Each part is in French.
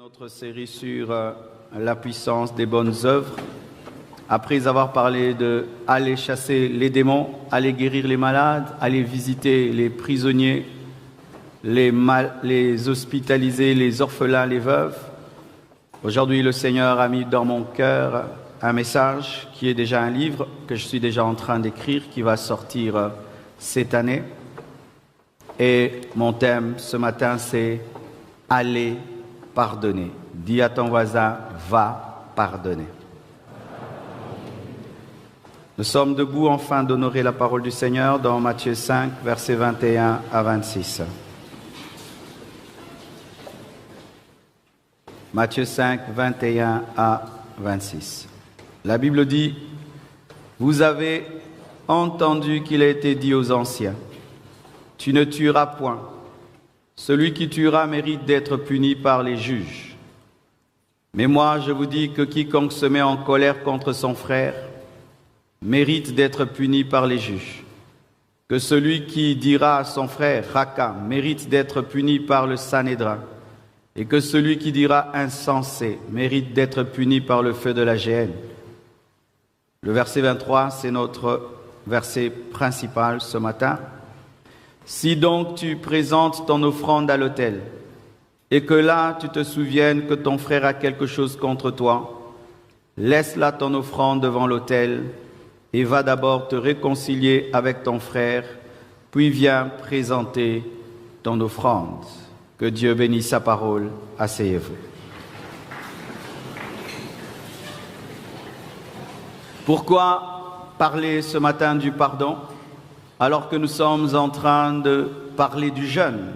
Notre série sur la puissance des bonnes œuvres. Après avoir parlé de aller chasser les démons, aller guérir les malades, aller visiter les prisonniers, les hospitaliser, les orphelins, les veuves. Aujourd'hui, le Seigneur a mis dans mon cœur un message qui est déjà un livre que je suis déjà en train d'écrire, qui va sortir cette année. Et mon thème ce matin, c'est « Aller pardonner ». Dis à ton voisin, va pardonner. Nous sommes debout afin d'honorer la parole du Seigneur dans Matthieu 5, versets 21 à 26. Matthieu 5, 21 à 26. La Bible dit, « Vous avez entendu qu'il a été dit aux anciens, « Tu ne tueras point. Celui qui tuera mérite d'être puni par les juges. Mais moi, je vous dis que quiconque se met en colère contre son frère mérite d'être puni par les juges. Que celui qui dira à son frère « Raka » mérite d'être puni par le Sanhédrin. Et que celui qui dira « insensé » mérite d'être puni par le feu de la géhenne. » Le verset 23, c'est notre verset principal ce matin. « Si donc tu présentes ton offrande à l'autel, et que là tu te souviennes que ton frère a quelque chose contre toi, laisse là ton offrande devant l'autel et va d'abord te réconcilier avec ton frère, puis viens présenter ton offrande. » Que Dieu bénisse sa parole. Asseyez-vous. Pourquoi parler ce matin du pardon alors que nous sommes en train de parler du jeûne?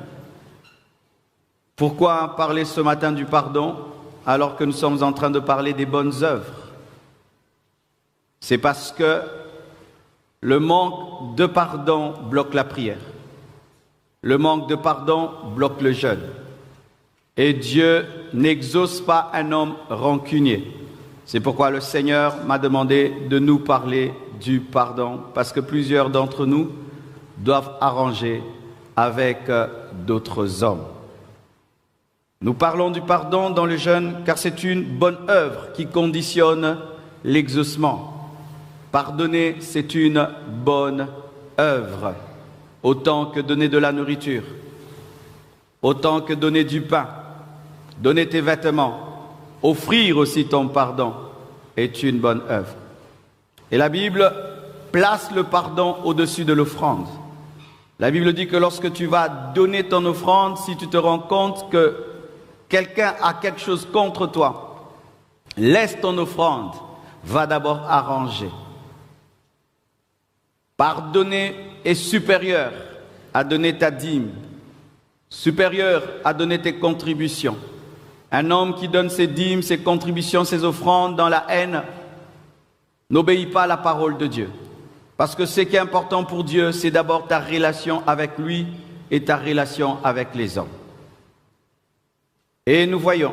Pourquoi parler ce matin du pardon alors que nous sommes en train de parler des bonnes œuvres? C'est parce que le manque de pardon bloque la prière. Le manque de pardon bloque le jeûne. Et Dieu n'exauce pas un homme rancunier. C'est pourquoi le Seigneur m'a demandé de nous parler du pardon, parce que plusieurs d'entre nous doivent arranger avec d'autres hommes. Nous parlons du pardon dans le jeûne car c'est une bonne œuvre qui conditionne l'exaucement. Pardonner, c'est une bonne œuvre, autant que donner de la nourriture, autant que donner du pain, donner tes vêtements, offrir aussi ton pardon est une bonne œuvre. Et la Bible place le pardon au-dessus de l'offrande. La Bible dit que lorsque tu vas donner ton offrande, si tu te rends compte que quelqu'un a quelque chose contre toi, laisse ton offrande, va d'abord arranger. Pardonner est supérieur à donner ta dîme, supérieur à donner tes contributions. Un homme qui donne ses dîmes, ses contributions, ses offrandes dans la haine n'obéit pas à la parole de Dieu. Parce que ce qui est important pour Dieu, c'est d'abord ta relation avec lui et ta relation avec les hommes. Et nous voyons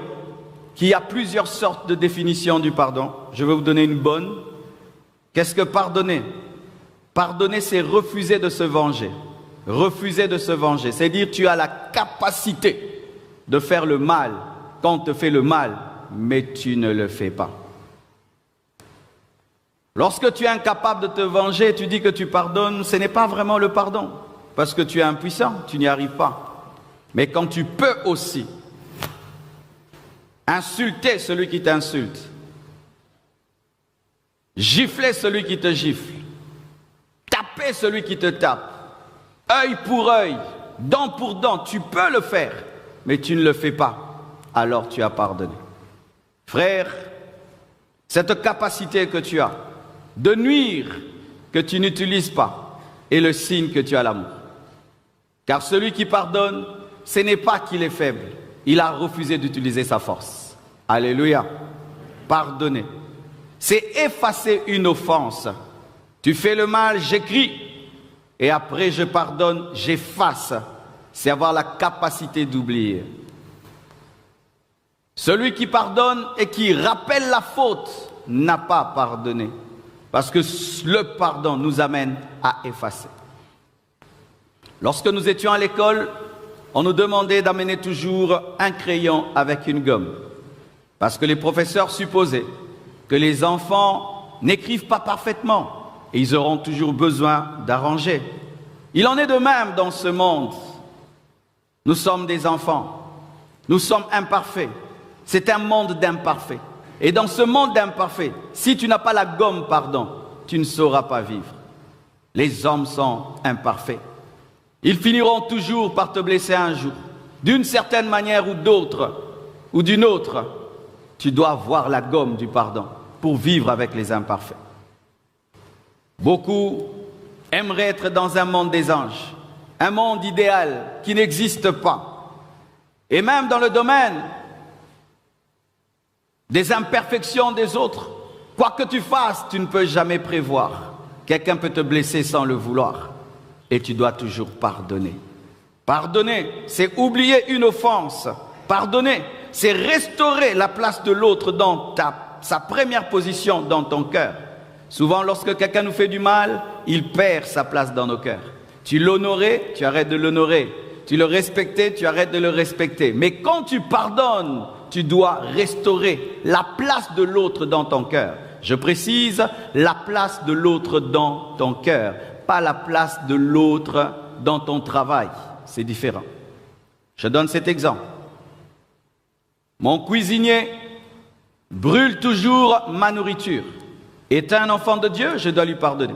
qu'il y a plusieurs sortes de définitions du pardon. Je vais vous donner une bonne. Qu'est-ce que pardonner? Pardonner, c'est refuser de se venger. Refuser de se venger. C'est-à-dire tu as la capacité de faire le mal quand on te fait le mal, mais tu ne le fais pas. Lorsque tu es incapable de te venger, tu dis que tu pardonnes, ce n'est pas vraiment le pardon. Parce que tu es impuissant, tu n'y arrives pas. Mais quand tu peux aussi insulter celui qui t'insulte, gifler celui qui te gifle, taper celui qui te tape, œil pour œil, dent pour dent, tu peux le faire, mais tu ne le fais pas, alors tu as pardonné. Frère, cette capacité que tu as de nuire, que tu n'utilises pas, est le signe que tu as l'amour. Car celui qui pardonne, ce n'est pas qu'il est faible, il a refusé d'utiliser sa force. Alléluia. Pardonner, c'est effacer une offense. Tu fais le mal, j'écris, et après je pardonne, j'efface. C'est avoir la capacité d'oublier. Celui qui pardonne et qui rappelle la faute n'a pas pardonné. Parce que le pardon nous amène à effacer. Lorsque nous étions à l'école, on nous demandait d'amener toujours un crayon avec une gomme. Parce que les professeurs supposaient que les enfants n'écrivent pas parfaitement et ils auront toujours besoin d'arranger. Il en est de même dans ce monde. Nous sommes des enfants. Nous sommes imparfaits. C'est un monde d'imparfaits. Et dans ce monde d'imparfaits, si tu n'as pas la gomme, tu ne sauras pas vivre. Les hommes sont imparfaits. Ils finiront toujours par te blesser un jour. D'une certaine manière ou d'autre, ou d'une autre, tu dois avoir la gomme du pardon pour vivre avec les imparfaits. Beaucoup aimeraient être dans un monde des anges, un monde idéal qui n'existe pas. Et même dans le domaine des imperfections des autres, quoi que tu fasses, tu ne peux jamais prévoir. Quelqu'un peut te blesser sans le vouloir. Et tu dois toujours pardonner. Pardonner, c'est oublier une offense. Pardonner, c'est restaurer la place de l'autre dans sa première position dans ton cœur. Souvent, lorsque quelqu'un nous fait du mal, il perd sa place dans nos cœurs. Tu l'honorais, tu arrêtes de l'honorer. Tu le respectais, tu arrêtes de le respecter. Mais quand tu pardonnes, tu dois restaurer la place de l'autre dans ton cœur. Je précise, la place de l'autre dans ton cœur, pas la place de l'autre dans ton travail. C'est différent. Je donne cet exemple. Mon cuisinier brûle toujours ma nourriture. Est un enfant de Dieu, je dois lui pardonner.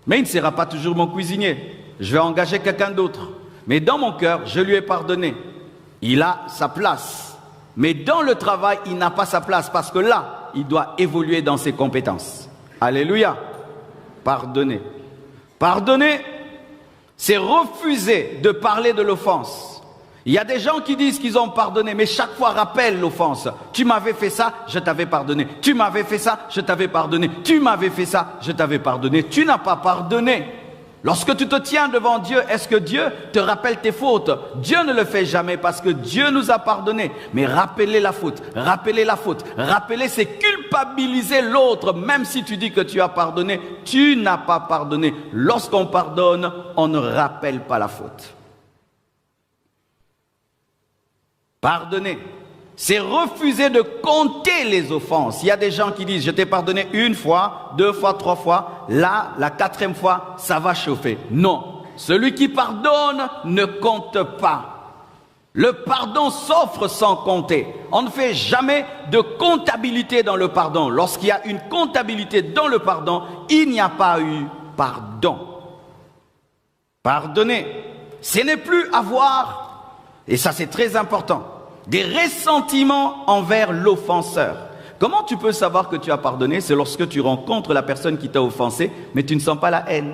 Mais il ne sera pas toujours mon cuisinier. Je vais engager quelqu'un d'autre. Mais dans mon cœur, je lui ai pardonné. Il a sa place. Mais dans le travail, il n'a pas sa place parce que là, il doit évoluer dans ses compétences. Alléluia. Pardonner. Pardonner, c'est refuser de parler de l'offense. Il y a des gens qui disent qu'ils ont pardonné, mais chaque fois rappellent l'offense. Tu m'avais fait ça, je t'avais pardonné. Tu m'avais fait ça, je t'avais pardonné. Tu m'avais fait ça, je t'avais pardonné. Tu n'as pas pardonné. Lorsque tu te tiens devant Dieu, est-ce que Dieu te rappelle tes fautes? Dieu ne le fait jamais parce que Dieu nous a pardonné. Mais rappeler la faute, rappeler la faute, rappeler, c'est culpabiliser l'autre. Même si tu dis que tu as pardonné, tu n'as pas pardonné. Lorsqu'on pardonne, on ne rappelle pas la faute. Pardonner, c'est refuser de compter les offenses. Il y a des gens qui disent, je t'ai pardonné une fois, 2 fois, 3 fois. Là, la 4e fois, ça va chauffer. Non, celui qui pardonne ne compte pas. Le pardon s'offre sans compter. On ne fait jamais de comptabilité dans le pardon. Lorsqu'il y a une comptabilité dans le pardon, il n'y a pas eu pardon. Pardonner, ce n'est plus avoir, et ça c'est très important, des ressentiments envers l'offenseur. Comment tu peux savoir que tu as pardonné? C'est lorsque tu rencontres la personne qui t'a offensé, mais tu ne sens pas la haine.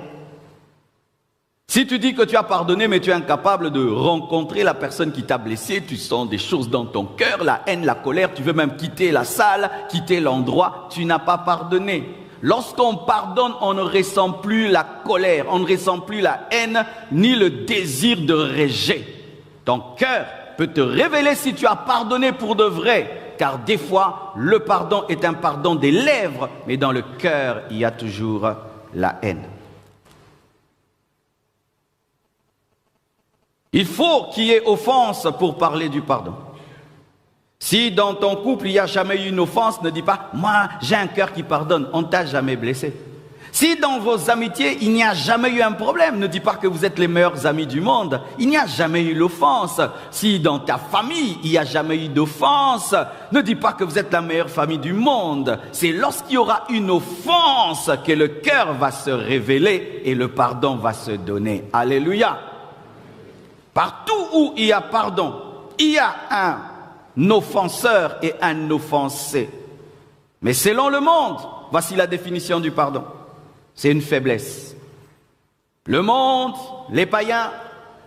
Si tu dis que tu as pardonné, mais tu es incapable de rencontrer la personne qui t'a blessé, tu sens des choses dans ton cœur, la haine, la colère, tu veux même quitter la salle, quitter l'endroit, tu n'as pas pardonné. Lorsqu'on pardonne, on ne ressent plus la colère, on ne ressent plus la haine, ni le désir de rejet. Ton cœur peut te révéler si tu as pardonné pour de vrai, car des fois, le pardon est un pardon des lèvres, mais dans le cœur, il y a toujours la haine. Il faut qu'il y ait offense pour parler du pardon. Si dans ton couple, il n'y a jamais eu une offense, ne dis pas « moi, j'ai un cœur qui pardonne », on ne t'a jamais blessé. Si dans vos amitiés, il n'y a jamais eu un problème, ne dis pas que vous êtes les meilleurs amis du monde. Il n'y a jamais eu l'offense. Si dans ta famille, il n'y a jamais eu d'offense, ne dis pas que vous êtes la meilleure famille du monde. C'est lorsqu'il y aura une offense que le cœur va se révéler et le pardon va se donner. Alléluia. Partout où il y a pardon, il y a un offenseur et un offensé. Mais selon le monde, voici la définition du pardon. C'est une faiblesse. Le monde, les païens,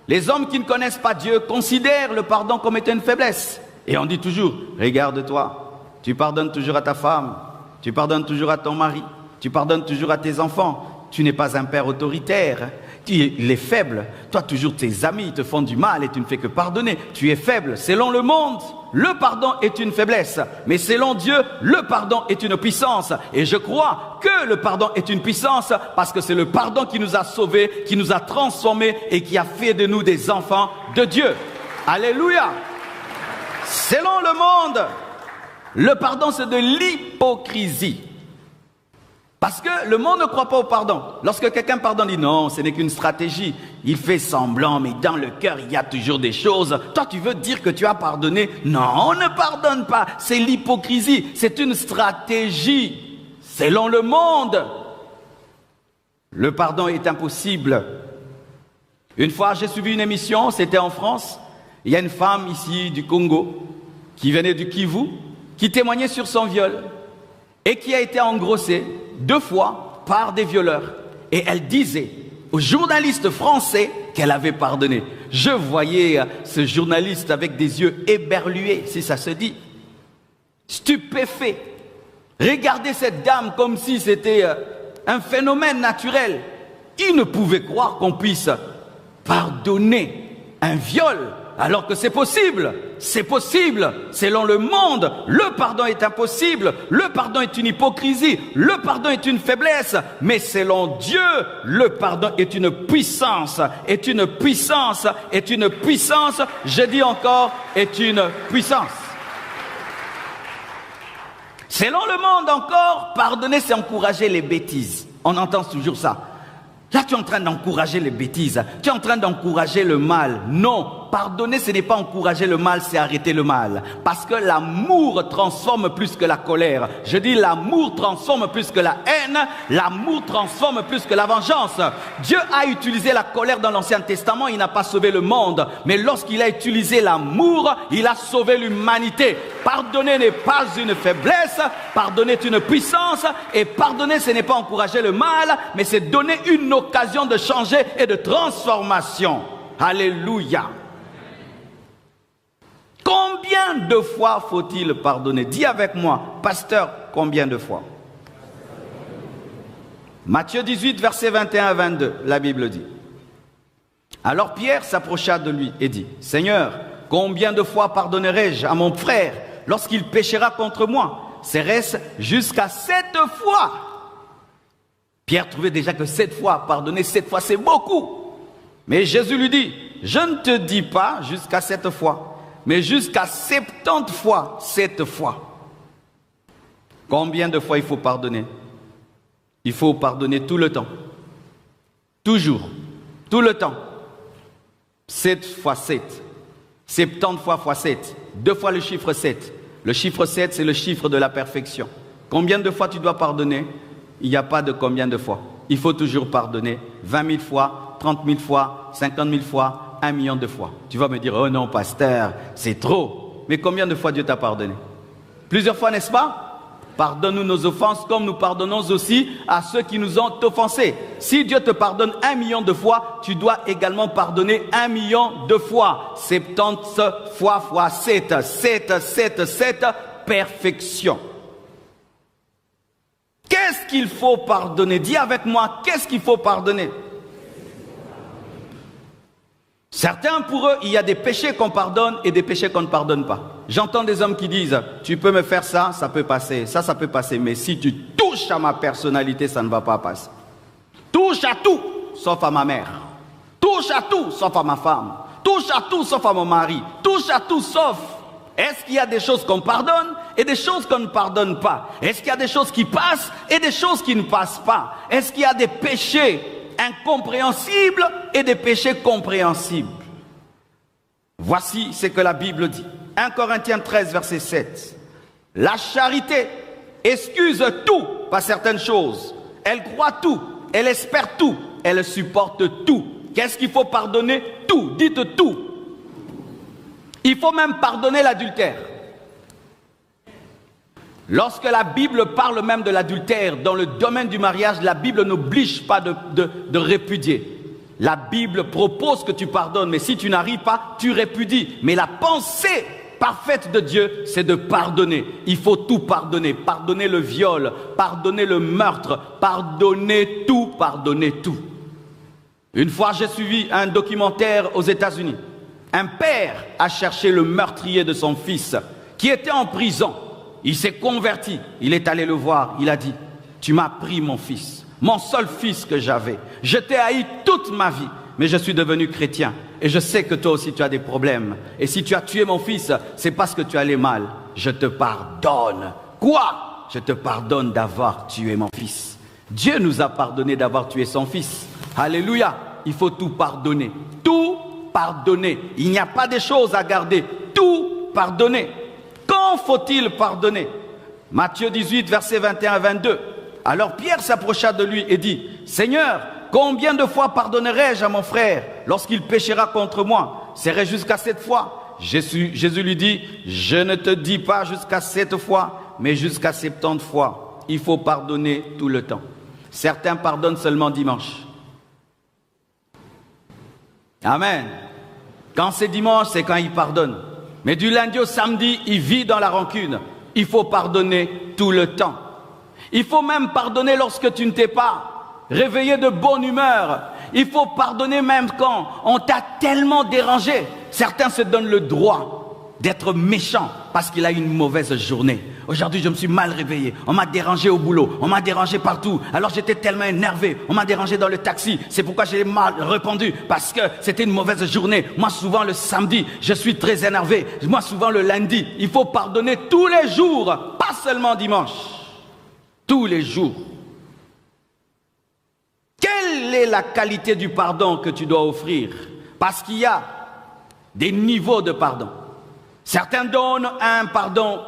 les hommes qui ne connaissent pas Dieu considèrent le pardon comme étant une faiblesse. Et on dit toujours, regarde-toi, tu pardonnes toujours à ta femme, tu pardonnes toujours à ton mari, tu pardonnes toujours à tes enfants, tu n'es pas un père autoritaire, il est faible. Toi, toujours tes amis te font du mal et tu ne fais que pardonner. Tu es faible. Selon le monde, le pardon est une faiblesse. Mais selon Dieu, le pardon est une puissance. Et je crois que le pardon est une puissance parce que c'est le pardon qui nous a sauvés, qui nous a transformés et qui a fait de nous des enfants de Dieu. Alléluia. Selon le monde, le pardon c'est de l'hypocrisie. Parce que le monde ne croit pas au pardon. Lorsque quelqu'un pardonne, il dit non, ce n'est qu'une stratégie. Il fait semblant, mais dans le cœur, il y a toujours des choses. Toi, tu veux dire que tu as pardonné? Non, on ne pardonne pas. C'est l'hypocrisie. C'est une stratégie. Selon le monde, le pardon est impossible. Une fois, j'ai suivi une émission, c'était en France. Il y a une femme ici du Congo, qui venait du Kivu, qui témoignait sur son viol et qui a été engrossée 2 fois par des violeurs. Et elle disait au journaliste français qu'elle avait pardonné. Je voyais ce journaliste avec des yeux éberlués, si ça se dit, stupéfait. Regardez cette dame comme si c'était un phénomène naturel. Il ne pouvait croire qu'on puisse pardonner un viol alors que c'est possible. C'est possible. Selon le monde, le pardon est impossible. Le pardon est une hypocrisie. Le pardon est une faiblesse. Mais selon Dieu, le pardon est une puissance. Est une puissance. Est une puissance. Je dis encore, est une puissance. Selon le monde encore, pardonner, c'est encourager les bêtises. On entend toujours ça. Là, tu es en train d'encourager les bêtises. Tu es en train d'encourager le mal. Non, pardonner, ce n'est pas encourager le mal, c'est arrêter le mal. Parce que l'amour transforme plus que la colère. Je dis l'amour transforme plus que la haine. L'amour transforme plus que la vengeance. Dieu a utilisé la colère dans l'Ancien Testament, il n'a pas sauvé le monde. Mais lorsqu'il a utilisé l'amour, il a sauvé l'humanité. Pardonner n'est pas une faiblesse, pardonner est une puissance. Et pardonner, ce n'est pas encourager le mal, mais c'est donner une occasion de changer et de transformation. Alléluia. Combien de fois faut-il pardonner? Dis avec moi, pasteur, combien de fois? Matthieu 18, versets 21 à 22, la Bible dit. Alors Pierre s'approcha de lui et dit, Seigneur, combien de fois pardonnerai-je à mon frère lorsqu'il péchera contre moi? Serait-ce jusqu'à 7 fois? Pierre trouvait déjà que 7 fois, pardonner 7 fois, c'est beaucoup. Mais Jésus lui dit, je ne te dis pas jusqu'à 7 fois, mais jusqu'à 70 fois, 7 fois. Combien de fois il faut pardonner? Il faut pardonner tout le temps. Toujours. Tout le temps. 7 fois 7. 70 fois fois 7. 2 fois le chiffre 7. Le chiffre 7, c'est le chiffre de la perfection. Combien de fois tu dois pardonner? Il n'y a pas de combien de fois. Il faut toujours pardonner 20 000 fois, 30 000 fois, 50 000 fois, 1 million de fois. Tu vas me dire, oh non, pasteur, c'est trop. Mais combien de fois Dieu t'a pardonné? Plusieurs fois, n'est-ce pas? Pardonne-nous nos offenses comme nous pardonnons aussi à ceux qui nous ont offensés. Si Dieu te pardonne 1 million de fois, tu dois également pardonner 1 million de fois. 70 fois fois 7. 7, 7, 7, perfection. Qu'est-ce qu'il faut pardonner? Dis avec moi, qu'est-ce qu'il faut pardonner? Certains, pour eux, il y a des péchés qu'on pardonne et des péchés qu'on ne pardonne pas. J'entends des hommes qui disent, tu peux me faire ça, ça peut passer, ça peut passer, mais si tu touches à ma personnalité, ça ne va pas passer. Touche à tout, sauf à ma mère. Touche à tout, sauf à ma femme. Touche à tout, sauf à mon mari. Touche à tout, sauf... Est-ce qu'il y a des choses qu'on pardonne et des choses qu'on ne pardonne pas? Est-ce qu'il y a des choses qui passent et des choses qui ne passent pas? Est-ce qu'il y a des péchés incompréhensibles et des péchés compréhensibles? Voici ce que la Bible dit. 1 Corinthiens 13, verset 7. La charité excuse tout, pas certaines choses. Elle croit tout, elle espère tout, elle supporte tout. Qu'est-ce qu'il faut pardonner? Tout, dites tout. Il faut même pardonner l'adultère. Lorsque la Bible parle même de l'adultère, dans le domaine du mariage, la Bible n'oblige pas de répudier. La Bible propose que tu pardonnes, mais si tu n'arrives pas, tu répudies. Mais la pensée parfaite de Dieu, c'est de pardonner. Il faut tout pardonner. Pardonner le viol, pardonner le meurtre, pardonner tout, pardonner tout. Une fois, j'ai suivi un documentaire aux États-Unis. Un père a cherché le meurtrier de son fils qui était en prison. Il s'est converti. Il est allé le voir. Il a dit, tu m'as pris mon fils, mon seul fils que j'avais. Je t'ai haï toute ma vie. mais je suis devenu chrétien. Et je sais que toi aussi tu as des problèmes. Et si tu as tué mon fils, c'est parce que tu allais mal. Je te pardonne. Quoi? Je te pardonne d'avoir tué mon fils. Dieu nous a pardonné d'avoir tué son fils. Alléluia. Il faut tout pardonner. Tout pardonner. Il n'y a pas de choses à garder. Tout pardonner. Quand faut-il pardonner? Matthieu 18, versets 21 à 22. Alors Pierre s'approcha de lui et dit, « Seigneur, combien de fois pardonnerai-je à mon frère lorsqu'il péchera contre moi? Serait jusqu'à 7 fois? » Jésus lui dit, « Je ne te dis pas jusqu'à 7 fois, mais jusqu'à 70 fois. » Il faut pardonner tout le temps. Certains pardonnent seulement dimanche. Amen. Quand c'est dimanche, c'est quand ils pardonnent. Mais du lundi au samedi, ils vivent dans la rancune. Il faut pardonner tout le temps. Il faut même pardonner lorsque tu ne t'es pas réveillé de bonne humeur. Il faut pardonner même quand on t'a tellement dérangé. Certains se donnent le droit d'être méchants parce qu'il a eu une mauvaise journée. Aujourd'hui, je me suis mal réveillé. On m'a dérangé au boulot. On m'a dérangé partout. Alors j'étais tellement énervé. On m'a dérangé dans le taxi. C'est pourquoi j'ai mal répondu. Parce que c'était une mauvaise journée. Moi, souvent le samedi, je suis très énervé. Moi, souvent le lundi. Il faut pardonner tous les jours. Pas seulement dimanche. Tous les jours. Quelle est la qualité du pardon que tu dois offrir? Parce qu'il y a des niveaux de pardon. Certains donnent un pardon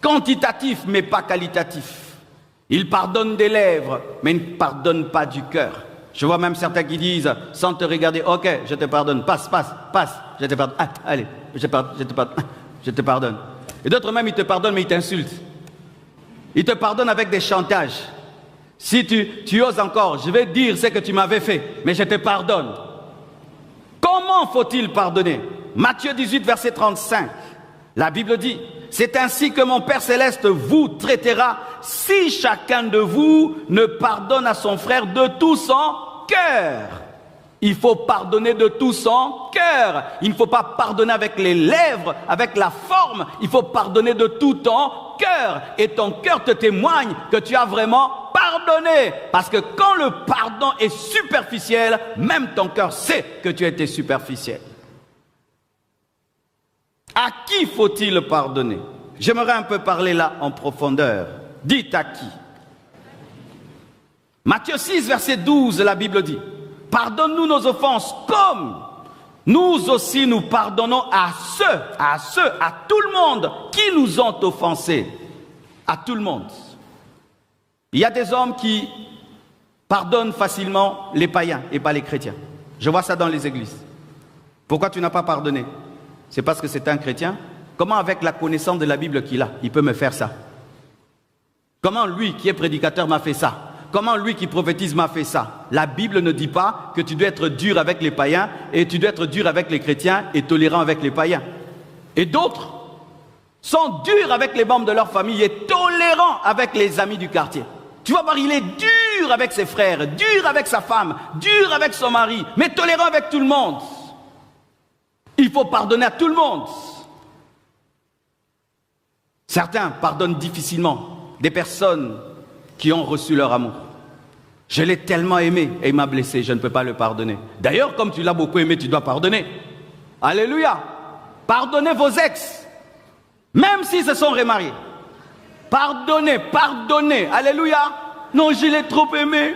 quantitatif, mais pas qualitatif. Ils pardonnent des lèvres, mais ne pardonnent pas du cœur. Je vois même certains qui disent, sans te regarder, « Ok, je te pardonne, passe, je te pardonne. Ah, allez, je te pardonne. » Et d'autres même, ils te pardonnent, mais ils t'insultent. Ils te pardonnent avec des chantages. Si tu oses encore, je vais dire ce que tu m'avais fait, mais je te pardonne. Comment faut-il pardonner? Matthieu 18, verset 35. La Bible dit, « C'est ainsi que mon Père Céleste vous traitera si chacun de vous ne pardonne à son frère de tout son cœur. » Il faut pardonner de tout son cœur. Il ne faut pas pardonner avec les lèvres, avec la forme. Il faut pardonner de tout ton cœur. Et ton cœur te témoigne que tu as vraiment pardonné. Parce que quand le pardon est superficiel, même ton cœur sait que tu as été superficiel. À qui faut-il pardonner? J'aimerais un peu parler là en profondeur. Dites à qui? Matthieu 6, verset 12, la Bible dit, « Pardonne-nous nos offenses comme nous aussi nous pardonnons à tout le monde qui nous ont offensés. » À tout le monde. Il y a des hommes qui pardonnent facilement les païens et pas les chrétiens. Je vois ça dans les églises. Pourquoi tu n'as pas pardonné? C'est parce que c'est un chrétien. Comment avec la connaissance de la Bible qu'il a, il peut me faire ça? Comment lui qui est prédicateur m'a fait ça? Comment lui qui prophétise m'a fait ça? La Bible ne dit pas que tu dois être dur avec les païens et tu dois être dur avec les chrétiens et tolérant avec les païens. Et d'autres sont durs avec les membres de leur famille et tolérants avec les amis du quartier. Tu vas voir, il est dur avec ses frères, dur avec sa femme, dur avec son mari, mais tolérant avec tout le monde. Il faut pardonner à tout le monde. Certains pardonnent difficilement des personnes qui ont reçu leur amour. Je l'ai tellement aimé et il m'a blessé, je ne peux pas le pardonner. D'ailleurs, comme tu l'as beaucoup aimé, tu dois pardonner. Alléluia. Pardonnez vos ex, même s'ils se sont remariés. Pardonnez, pardonnez. Alléluia. Non, je l'ai trop aimé.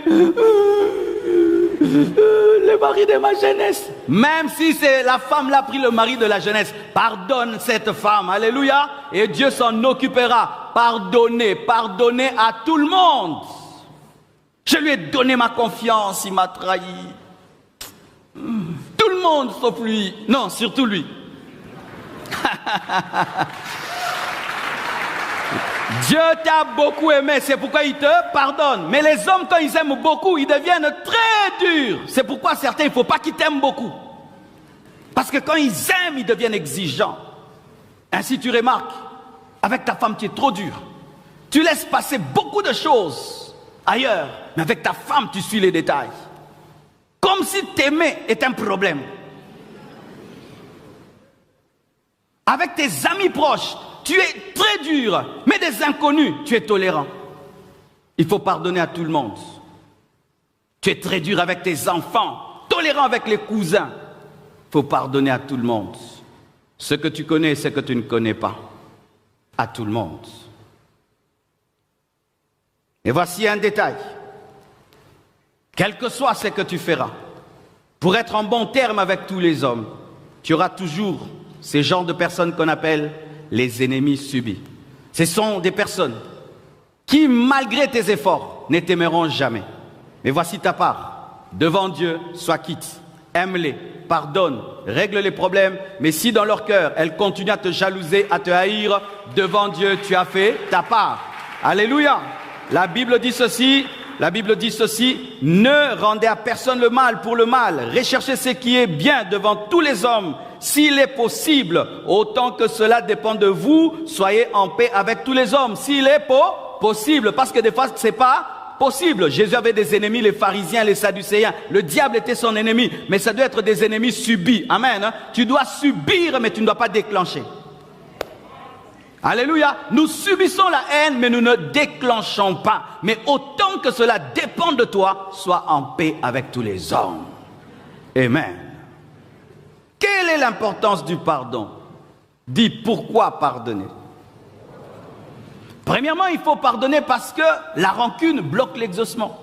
Le mari de ma jeunesse. Même si c'est la femme l'a pris le mari de la jeunesse, pardonne cette femme. Alléluia. Et Dieu s'en occupera. Pardonnez, pardonnez à tout le monde. Je lui ai donné ma confiance, il m'a trahi. Tout le monde sauf lui. Non, surtout lui. Dieu t'a beaucoup aimé, c'est pourquoi il te pardonne. Mais les hommes, quand ils aiment beaucoup, ils deviennent très durs. C'est pourquoi certains, il ne faut pas qu'ils t'aiment beaucoup. Parce que quand ils aiment, ils deviennent exigeants. Ainsi, tu remarques, avec ta femme, tu es trop dur. Tu laisses passer beaucoup de choses ailleurs. Mais avec ta femme, tu suis les détails. Comme si t'aimer est un problème. Avec tes amis proches, tu es très dur, mais des inconnus, tu es tolérant. Il faut pardonner à tout le monde. Tu es très dur avec tes enfants, tolérant. tolérant avec les cousins. Il faut pardonner à tout le monde. Ce que tu connais, ce que tu ne connais pas. À tout le monde. Et voici un détail. Quel que soit ce que tu feras, pour être en bon terme avec tous les hommes, tu auras toujours ces genres de personnes qu'on appelle les ennemis subis. Ce sont des personnes qui, malgré tes efforts, ne t'aimeront jamais. Mais voici ta part. Devant Dieu, sois quitte. Aime-les, pardonne, règle les problèmes. Mais si dans leur cœur, elles continuent à te jalouser, à te haïr, devant Dieu, tu as fait ta part. Alléluia. La Bible dit ceci, ne rendez à personne le mal pour le mal. Recherchez ce qui est bien devant tous les hommes. S'il est possible, autant que cela dépend de vous, soyez en paix avec tous les hommes. S'il est possible, parce que des fois, c'est pas possible. Jésus avait des ennemis, les pharisiens, les sadducéens. Le diable était son ennemi, mais ça doit être des ennemis subis. Amen. Tu dois subir, mais tu ne dois pas déclencher. Alléluia. Nous subissons la haine, mais nous ne déclenchons pas. Mais autant que cela dépend de toi, sois en paix avec tous les hommes. Amen. Quelle est l'importance du pardon? Dis pourquoi pardonner? Premièrement, il faut pardonner parce que la rancune bloque l'exaucement.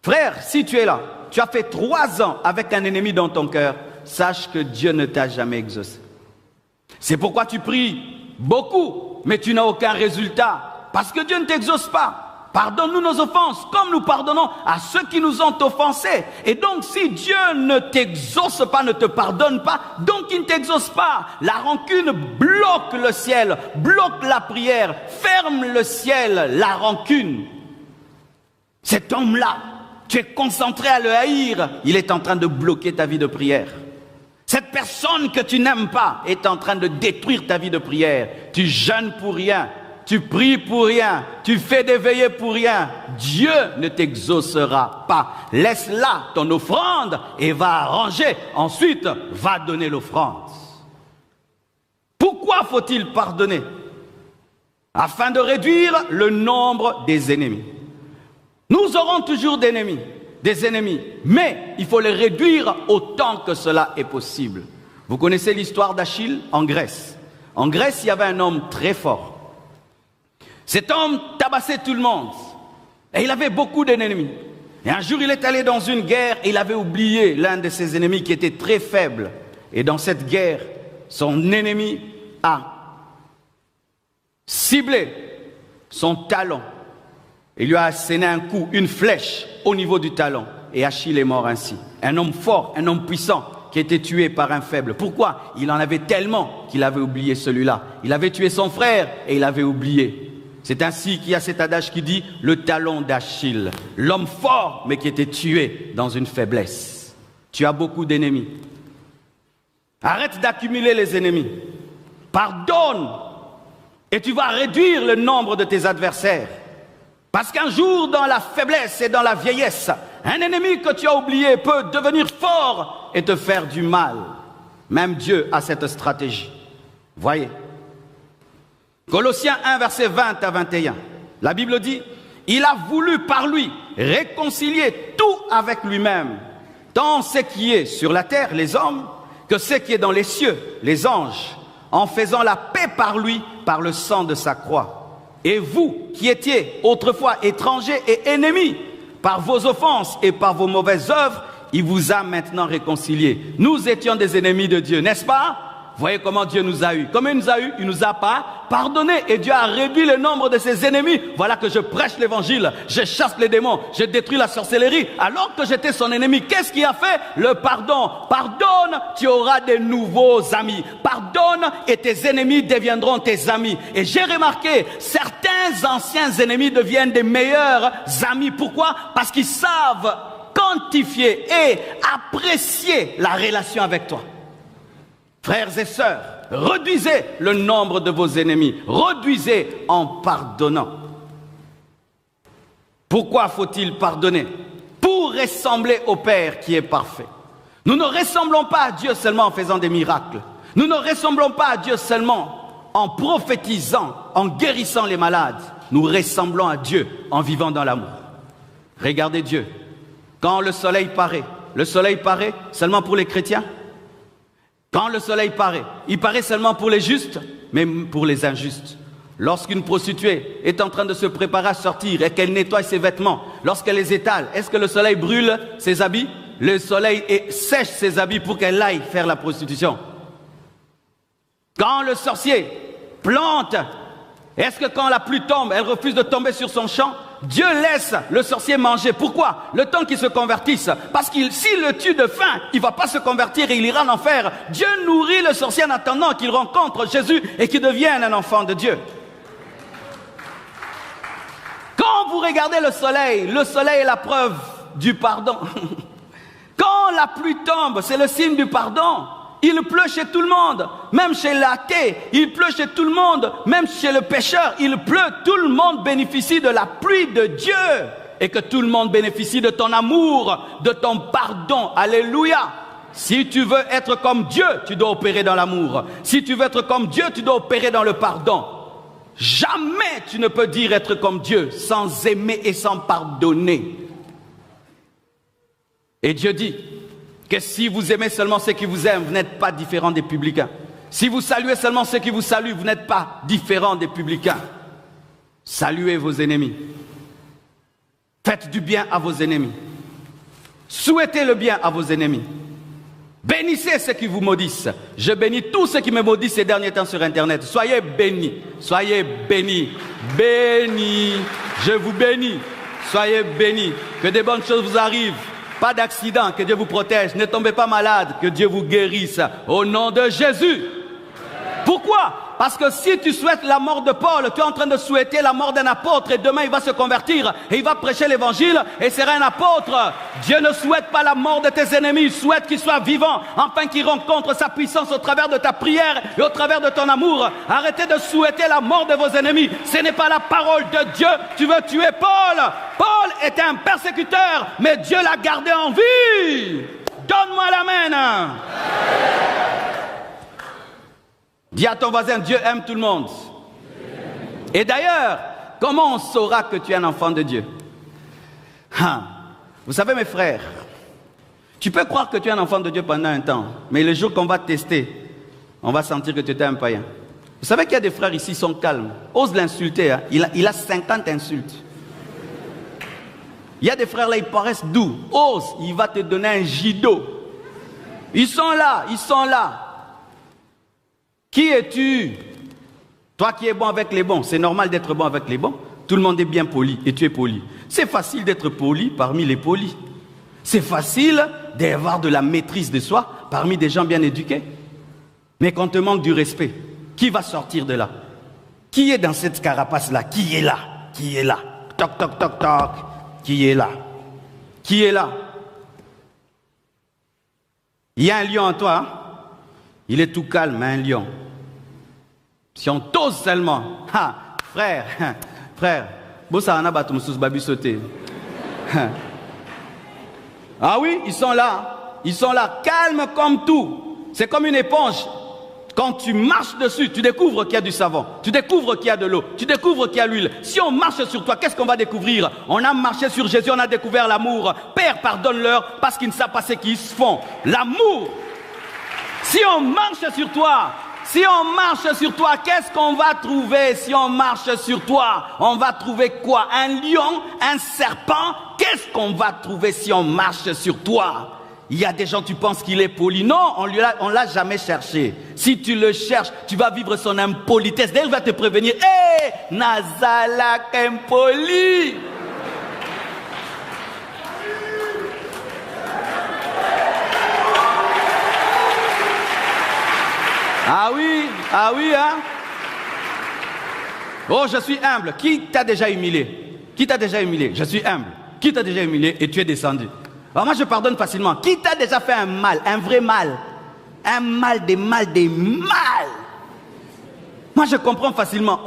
Frère, si tu es là, tu as fait 3 ans avec un ennemi dans ton cœur, sache que Dieu ne t'a jamais exaucé. C'est pourquoi tu pries beaucoup, mais tu n'as aucun résultat, parce que Dieu ne t'exauce pas. Pardonne-nous nos offenses, comme nous pardonnons à ceux qui nous ont offensés. Et donc, si Dieu ne t'exauce pas, ne te pardonne pas, donc il ne t'exauce pas. La rancune bloque le ciel, bloque la prière, ferme le ciel, la rancune. Cet homme-là, tu es concentré à le haïr, il est en train de bloquer ta vie de prière. Cette personne que tu n'aimes pas est en train de détruire ta vie de prière. Tu jeûnes pour rien, tu pries pour rien, tu fais des veillées pour rien. Dieu ne t'exaucera pas. Laisse là ton offrande et va arranger. Ensuite, va donner l'offrande. Pourquoi faut-il pardonner? Afin de réduire le nombre des ennemis. Nous aurons toujours des ennemis, mais il faut les réduire autant que cela est possible. Vous connaissez l'histoire d'Achille en Grèce. En Grèce, il y avait un homme très fort. Cet homme tabassait tout le monde et il avait beaucoup d'ennemis. Et un jour, il est allé dans une guerre et il avait oublié l'un de ses ennemis qui était très faible. Et dans cette guerre, son ennemi a ciblé son talon. Il lui a asséné un coup, une flèche au niveau du talon. Et Achille est mort ainsi. Un homme fort, un homme puissant qui était tué par un faible. Pourquoi? Il en avait tellement qu'il avait oublié celui-là. Il avait tué son frère et il avait oublié. C'est ainsi qu'il y a cet adage qui dit le talon d'Achille. L'homme fort mais qui était tué dans une faiblesse. Tu as beaucoup d'ennemis. Arrête d'accumuler les ennemis. Pardonne et tu vas réduire le nombre de tes adversaires. Parce qu'un jour, dans la faiblesse et dans la vieillesse, un ennemi que tu as oublié peut devenir fort et te faire du mal. Même Dieu a cette stratégie. Voyez. Colossiens 1, versets 20 à 21. La Bible dit, il a voulu par lui réconcilier tout avec lui-même, tant ce qui est sur la terre, les hommes, que ce qui est dans les cieux, les anges, en faisant la paix par lui, par le sang de sa croix. Et vous, qui étiez autrefois étrangers et ennemis, par vos offenses et par vos mauvaises œuvres, il vous a maintenant réconciliés. Nous étions des ennemis de Dieu, n'est-ce pas? Voyez comment Dieu nous a eu. Comment il nous a eu? Il nous a pas pardonné. Et Dieu a réduit le nombre de ses ennemis. Voilà que je prêche l'évangile. Je chasse les démons. Je détruis la sorcellerie. Alors que j'étais son ennemi, qu'est-ce qu'il a fait? Le pardon. Pardonne, tu auras des nouveaux amis. Pardonne et tes ennemis deviendront tes amis. Et j'ai remarqué, certains anciens ennemis deviennent des meilleurs amis. Pourquoi? Parce qu'ils savent quantifier et apprécier la relation avec toi. Frères et sœurs, réduisez le nombre de vos ennemis. Réduisez en pardonnant. Pourquoi faut-il pardonner? Pour ressembler au Père qui est parfait. Nous ne ressemblons pas à Dieu seulement en faisant des miracles. Nous ne ressemblons pas à Dieu seulement en prophétisant, en guérissant les malades. Nous ressemblons à Dieu en vivant dans l'amour. Regardez Dieu. Quand le soleil paraît, le soleil paraît seulement pour les chrétiens. Quand le soleil paraît, il paraît seulement pour les justes, mais pour les injustes. Lorsqu'une prostituée est en train de se préparer à sortir et qu'elle nettoie ses vêtements, lorsqu'elle les étale, est-ce que le soleil brûle ses habits? Le soleil sèche ses habits pour qu'elle aille faire la prostitution. Quand le sorcier plante, est-ce que quand la pluie tombe, elle refuse de tomber sur son champ? Dieu laisse le sorcier manger. Pourquoi? Le temps qu'il se convertisse. Parce que s'il le tue de faim, il ne va pas se convertir et il ira en enfer. Dieu nourrit le sorcier en attendant qu'il rencontre Jésus et qu'il devienne un enfant de Dieu. Quand vous regardez le soleil est la preuve du pardon. Quand la pluie tombe, c'est le signe du pardon. Il pleut chez tout le monde, même chez l'athée, il pleut chez tout le monde, même chez le pécheur, il pleut, tout le monde bénéficie de la pluie de Dieu. Et que tout le monde bénéficie de ton amour, de ton pardon. Alléluia. Si tu veux être comme Dieu, tu dois opérer dans l'amour. Si tu veux être comme Dieu, tu dois opérer dans le pardon. Jamais tu ne peux dire être comme Dieu sans aimer et sans pardonner. Et Dieu dit que si vous aimez seulement ceux qui vous aiment, vous n'êtes pas différents des publicains. Si vous saluez seulement ceux qui vous saluent, vous n'êtes pas différents des publicains. Saluez vos ennemis. Faites du bien à vos ennemis. Souhaitez le bien à vos ennemis. Bénissez ceux qui vous maudissent. Je bénis tous ceux qui me maudissent ces derniers temps sur Internet. Soyez bénis. Soyez bénis. Bénis. Je vous bénis. Soyez bénis. Que des bonnes choses vous arrivent. Pas d'accident, que Dieu vous protège. Ne tombez pas malade, que Dieu vous guérisse. Au nom de Jésus. Pourquoi? Parce que si tu souhaites la mort de Paul, tu es en train de souhaiter la mort d'un apôtre et demain il va se convertir et il va prêcher l'évangile et sera un apôtre. Dieu ne souhaite pas la mort de tes ennemis, il souhaite qu'ils soient vivants afin qu'ils rencontrent sa puissance au travers de ta prière et au travers de ton amour. Arrêtez de souhaiter la mort de vos ennemis. Ce n'est pas la parole de Dieu. Tu veux tuer Paul. Paul était un persécuteur, mais Dieu l'a gardé en vie. Donne-moi l'amen. Dis à ton voisin, Dieu aime tout le monde. Et d'ailleurs, comment on saura que tu es un enfant de Dieu? Vous savez mes frères, tu peux croire que tu es un enfant de Dieu pendant un temps, mais le jour qu'on va tester, on va sentir que tu étais un païen. Vous savez qu'il y a des frères ici qui sont calmes. Ose l'insulter, hein? Il a 50 insultes. Il y a des frères là, ils paraissent doux. Ose, il va te donner un gido. Ils sont là, ils sont là. Qui es-tu? Toi qui es bon avec les bons, c'est normal d'être bon avec les bons. Tout le monde est bien poli et tu es poli. C'est facile d'être poli parmi les polis. C'est facile d'avoir de la maîtrise de soi parmi des gens bien éduqués. Mais quand on te manque du respect, qui va sortir de là? Qui est dans cette carapace-là? Qui est là? Qui est là? Toc, toc, toc, toc. Qui est là? Qui est là? Il y a un lion en toi, hein? Il est tout calme, un lion. Si on t'ose seulement, frère, ah oui, ils sont là, calmes comme tout. C'est comme une éponge. Quand tu marches dessus, tu découvres qu'il y a du savon, tu découvres qu'il y a de l'eau, tu découvres qu'il y a l'huile. Si on marche sur toi, qu'est-ce qu'on va découvrir? On a marché sur Jésus, on a découvert l'amour. Père, pardonne-leur parce qu'ils ne savent pas ce qu'ils se font. L'amour. Si on marche sur toi, qu'est-ce qu'on va trouver? Si on marche sur toi, on va trouver quoi? Un lion, un serpent? Qu'est-ce qu'on va trouver si on marche sur toi? Il y a des gens, tu penses qu'il est poli. Non, on l'a jamais cherché. Si tu le cherches, tu vas vivre son impolitesse. D'ailleurs, il va te prévenir. Hé, Nazalak impoli. Ah oui, hein? Oh, je suis humble. Qui t'a déjà humilié? Qui t'a déjà humilié? Je suis humble. Qui t'a déjà humilié et tu es descendu? Alors moi, je pardonne facilement. Qui t'a déjà fait un mal, un vrai mal? Un mal, des mal. Moi, je comprends facilement.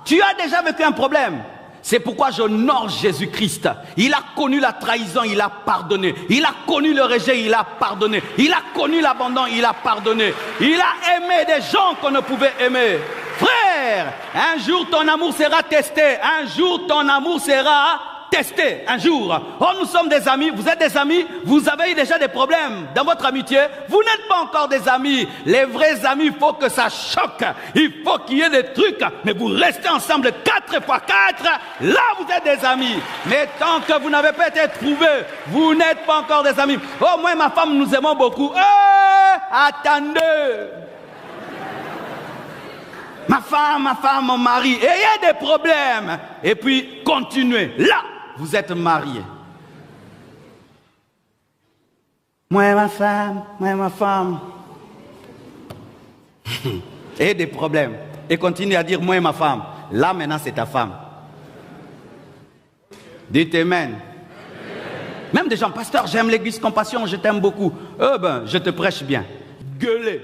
Tu as déjà vécu un problème. C'est pourquoi j'honore Jésus-Christ. Il a connu la trahison, il a pardonné. Il a connu le rejet, il a pardonné. Il a connu l'abandon, il a pardonné. Il a aimé des gens qu'on ne pouvait aimer. Frère, un jour ton amour sera testé. Un jour ton amour sera testé un jour. Oh, nous sommes des amis, vous êtes des amis, vous avez eu déjà des problèmes dans votre amitié, vous n'êtes pas encore des amis. Les vrais amis, il faut que ça choque, il faut qu'il y ait des trucs, mais vous restez ensemble 4 x 4, là vous êtes des amis. Mais tant que vous n'avez pas été trouvés, vous n'êtes pas encore des amis. Oh, moi et ma femme, nous aimons beaucoup. Attendez. Ma femme, mon mari, et il y a des problèmes. Et puis, continuez. Là, vous êtes mariés. Moi et ma femme. Et des problèmes. Et continue à dire moi et ma femme. Là, maintenant, c'est ta femme. Dites amen. Même des gens, pasteur, j'aime l'église Compassion, je t'aime beaucoup. Je te prêche bien. Gueulez.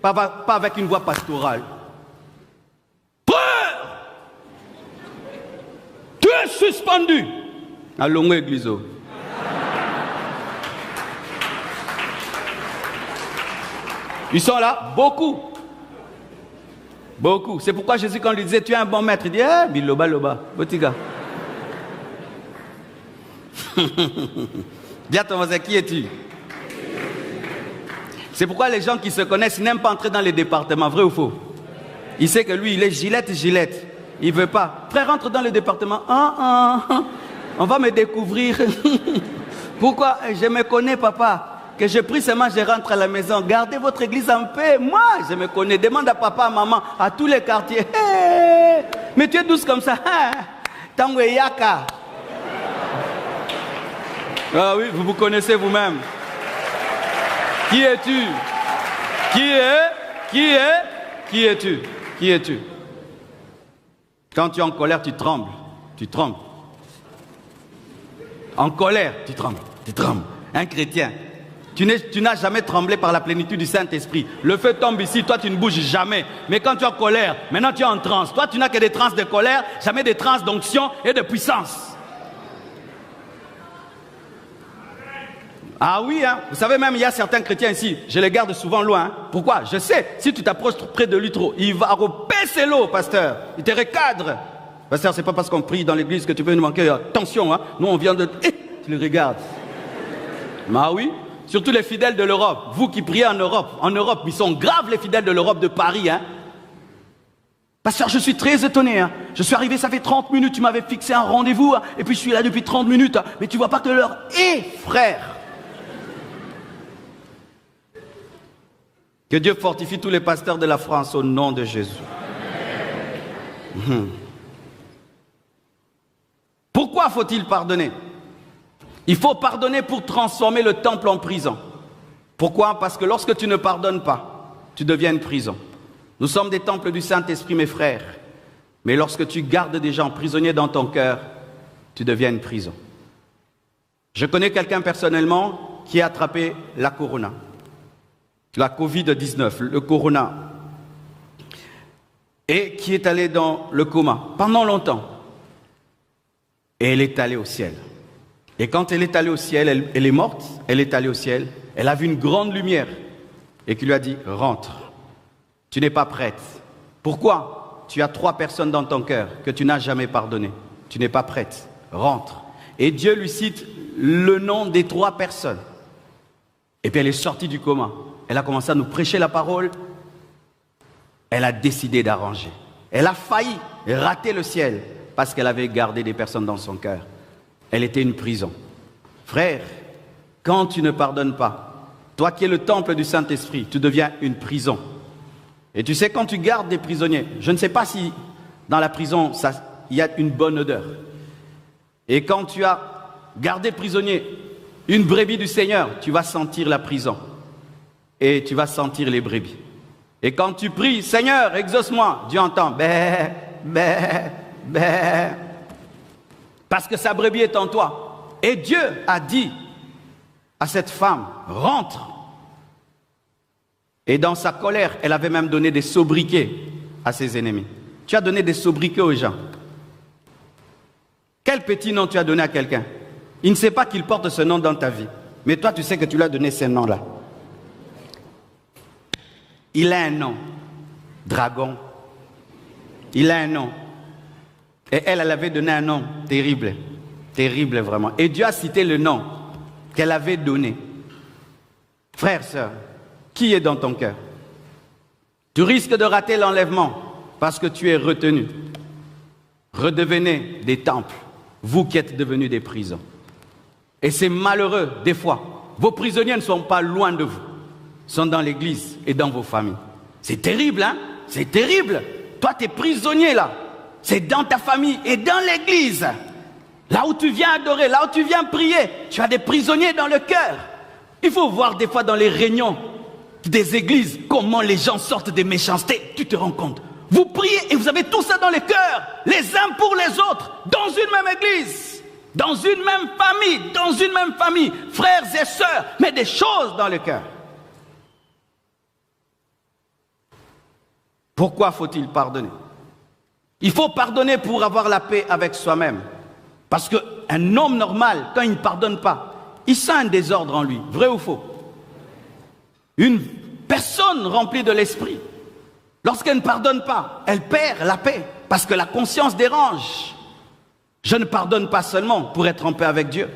Pas avec une voix pastorale. Tu es suspendu. Allons, église. Ils sont là, beaucoup. Beaucoup. C'est pourquoi Jésus, quand il lui disait, tu es un bon maître, il dit, biloba, loba, botiga. Dis à ton voisin, qui es-tu? C'est pourquoi les gens qui se connaissent n'aiment pas entrer dans les départements, vrai ou faux? Il sait que lui, il est Gillette. Il ne veut pas. Frère, rentre dans le département. On va me découvrir. Pourquoi? Je me connais, papa. Que je prie seulement, je rentre à la maison. Gardez votre église en paix. Moi, je me connais. Demande à papa, à maman, à tous les quartiers. Hey, mais tu es douce comme ça. Tango et Yaka. Ah oui, vous vous connaissez vous-même. Qui es-tu? Qui es-tu? Quand tu es en colère, tu trembles. En colère, tu trembles. Un chrétien. Tu n'as jamais tremblé par la plénitude du Saint-Esprit. Le feu tombe ici, toi tu ne bouges jamais. Mais quand tu es en colère, maintenant tu es en transe. Toi tu n'as que des transes de colère, jamais des transes d'onction et de puissance. Ah oui, hein. Vous savez même, il y a certains chrétiens ici, je les garde souvent loin. Hein. Pourquoi? Je sais, si tu t'approches près de lui trop, il va repasser l'eau, pasteur. Il te recadre. Pasteur, c'est pas parce qu'on prie dans l'église que tu peux nous manquer. Attention, hein. Nous on vient de... tu le regardes. Ah oui, surtout les fidèles de l'Europe. Vous qui priez en Europe, ils sont graves les fidèles de l'Europe de Paris, hein. Pasteur, je suis très étonné, hein. Je suis arrivé, ça fait 30 minutes, tu m'avais fixé un rendez-vous, hein. Et puis je suis là depuis 30 minutes, hein. Mais tu vois pas que l'heure est, frère. Que Dieu fortifie tous les pasteurs de la France au nom de Jésus. Pourquoi faut-il pardonner? Il faut pardonner pour transformer le temple en prison. Pourquoi? Parce que lorsque tu ne pardonnes pas, tu deviens une prison. Nous sommes des temples du Saint-Esprit, mes frères. Mais lorsque tu gardes des gens prisonniers dans ton cœur, tu deviens une prison. Je connais quelqu'un personnellement qui a attrapé la corona. La Covid-19, le corona, et qui est allée dans le coma pendant longtemps. Et elle est allée au ciel. Et quand elle est allée au ciel, elle est morte, elle est allée au ciel, elle a vu une grande lumière et qui lui a dit, rentre, tu n'es pas prête. Pourquoi? Tu as 3 personnes dans ton cœur que tu n'as jamais pardonnées. Tu n'es pas prête, rentre. Et Dieu lui cite le nom des 3 personnes. Et puis elle est sortie du coma. Elle a commencé à nous prêcher la parole. Elle a décidé d'arranger. Elle a failli rater le ciel parce qu'elle avait gardé des personnes dans son cœur. Elle était une prison. Frère, quand tu ne pardonnes pas, toi qui es le temple du Saint-Esprit, tu deviens une prison. Et tu sais, quand tu gardes des prisonniers, je ne sais pas si dans la prison, il y a une bonne odeur. Et quand tu as gardé prisonnier une brebis du Seigneur, tu vas sentir la prison. Et tu vas sentir les brebis. Et quand tu pries, Seigneur, exauce-moi, Dieu entend, bé, bé, bé. Parce que sa brebis est en toi. Et Dieu a dit à cette femme, rentre. Et dans sa colère, elle avait même donné des sobriquets à ses ennemis. Tu as donné des sobriquets aux gens. Quel petit nom tu as donné à quelqu'un? Il ne sait pas qu'il porte ce nom dans ta vie. Mais toi, tu sais que tu lui as donné ce nom-là. Il a un nom. Dragon. Il a un nom. Et elle avait donné un nom terrible. Terrible vraiment. Et Dieu a cité le nom qu'elle avait donné. Frère, sœur, qui est dans ton cœur? Tu risques de rater l'enlèvement parce que tu es retenu. Redevenez des temples, vous qui êtes devenus des prisons. Et c'est malheureux, des fois. Vos prisonniers ne sont pas loin de vous. Ils sont dans l'église et dans vos familles. C'est terrible, hein? C'est terrible. Toi, tu es prisonnier là. C'est dans ta famille et dans l'église. Là où tu viens adorer, là où tu viens prier, tu as des prisonniers dans le cœur. Il faut voir des fois dans les réunions des églises comment les gens sortent des méchancetés. Tu te rends compte. Vous priez et vous avez tout ça dans le cœur, les uns pour les autres, dans une même église, dans une même famille, frères et sœurs, mais des choses dans le cœur. Pourquoi faut-il pardonner? Il faut pardonner pour avoir la paix avec soi-même. Parce qu'un homme normal, quand il ne pardonne pas, il sent un désordre en lui. Vrai ou faux? Une personne remplie de l'esprit, lorsqu'elle ne pardonne pas, elle perd la paix. Parce que la conscience dérange. Je ne pardonne pas seulement pour être en paix avec Dieu.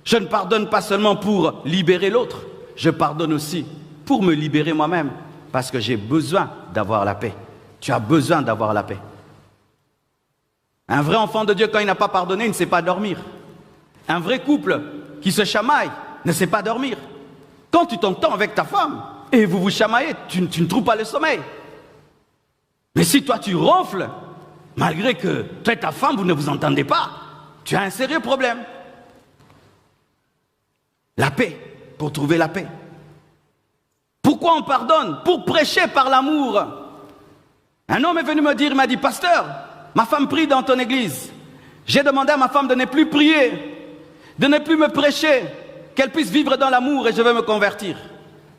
Je ne pardonne pas seulement pour libérer l'autre. Je pardonne aussi pour me libérer moi-même. Parce que j'ai besoin d'avoir la paix. Tu as besoin d'avoir la paix. Un vrai enfant de Dieu, quand il n'a pas pardonné, il ne sait pas dormir. Un vrai couple qui se chamaille ne sait pas dormir. Quand tu t'entends avec ta femme et vous vous chamaillez, tu ne trouves pas le sommeil. Mais si toi tu ronfles, malgré que toi et ta femme, vous ne vous entendez pas, tu as un sérieux problème. La paix, pour trouver la paix. Pourquoi on pardonne? Pour prêcher par l'amour. Un homme est venu me dire, il m'a dit, pasteur, ma femme prie dans ton église. J'ai demandé à ma femme de ne plus prier, de ne plus me prêcher, qu'elle puisse vivre dans l'amour et je vais me convertir.